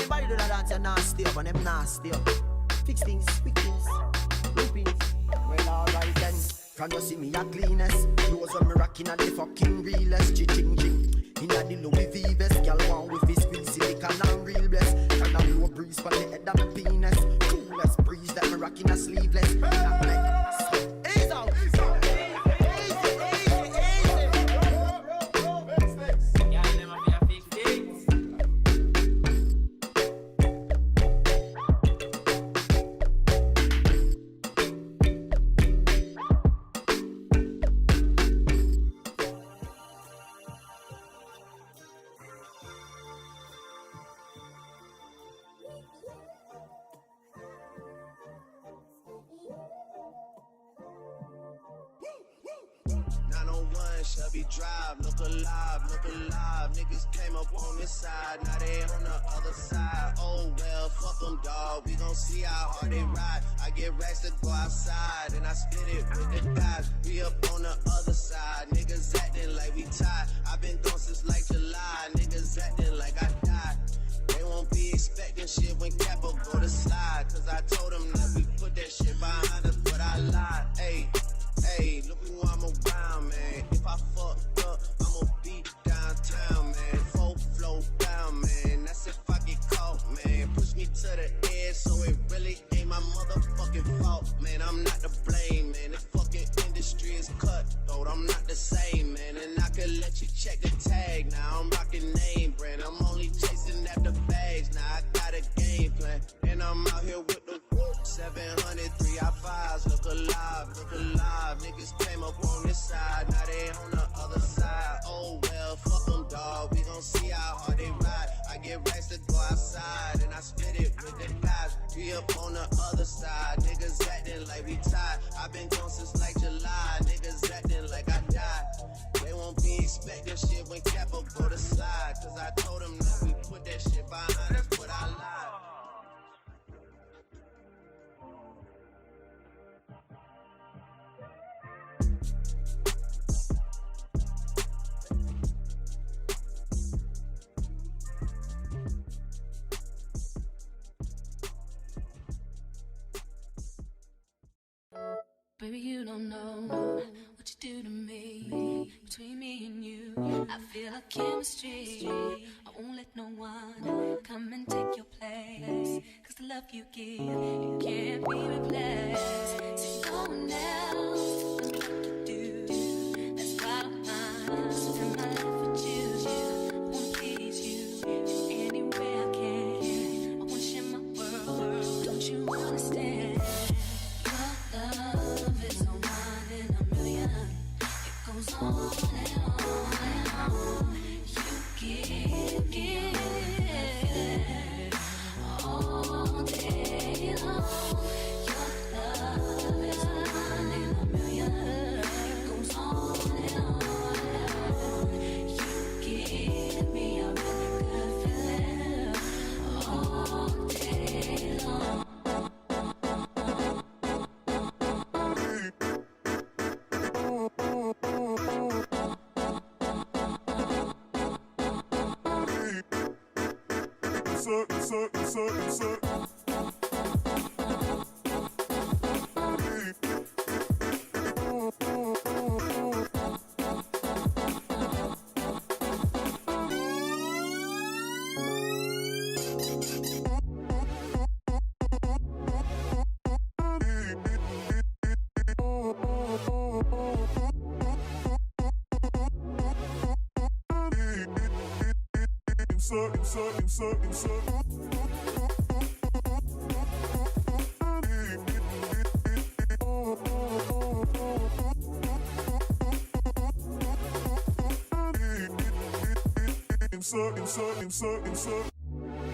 Everybody do that dance, you're nasty up and them nasty up. Fix things, quick things, loopings. Well, alright then. From you see me a cleanest. Clothes when me rockin' at the fucking realest. Ching. Inna the Louis V vest. Girl want with his squeeze silicone and real bless. Can a blow breeze from the head of my penis. Coolest breeze that me rockin' a sleeveless. Ease out. Drive, look alive, niggas came up on this side, now they on the other side. Oh well, fuck them dawg, we gon' see how hard they ride. I get racks to go outside, and I split it with the guys. We up on the other side, niggas acting like we tied. I been gone since like July, niggas acting like I died. They won't be expecting shit when Capo go to slide, cause I told them that we put that shit behind us, but I lied. Hey, look who I'm around, man. If I fucked up, I'ma be downtown, man. Full flow down, man. That's if I get caught, man. Push me to the edge, so it really ain't my motherfucking fault, man. I'm not to blame, man. The fucking industry is cutthroat. I'm not the same, man. And I could let you check the tag. Now I'm rocking name brand. I'm only chasing after bags. Now I got a game plan, and I'm out here with the 700 3i5s. Look alive, niggas came up on this side, now they on the other side. Oh well, fuck them dawg, we gon' see how hard they ride. I get racks to go outside, and I split it with the guys. We up on the other side, niggas acting like we tied. I been gone since like July, niggas acting like I died. They won't be expecting shit when Capo go to slide, cause I told them that we put that shit behind us, but I lied. Baby, you don't know what you do to me. Between me and you, I feel like chemistry. I won't let no one come and take your place, cause the love you give, it can't be replaced. See, no one else can do like you do. That's why I'm spend my life with you. I wanna please you in any way I can. I wanna share my world, don't you understand? Your love is a one in a million. It goes on and on and on. You give it all day long. Your love is a one in a million. It goes on and on and on. You give me a really good feeling all day long.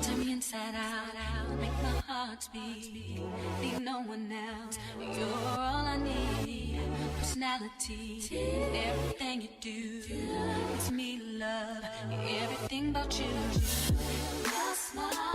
Turn me inside out, make my heart beat. Need no one else, you're all I need. Personality, everything you do makes me love everything about you. Your smile.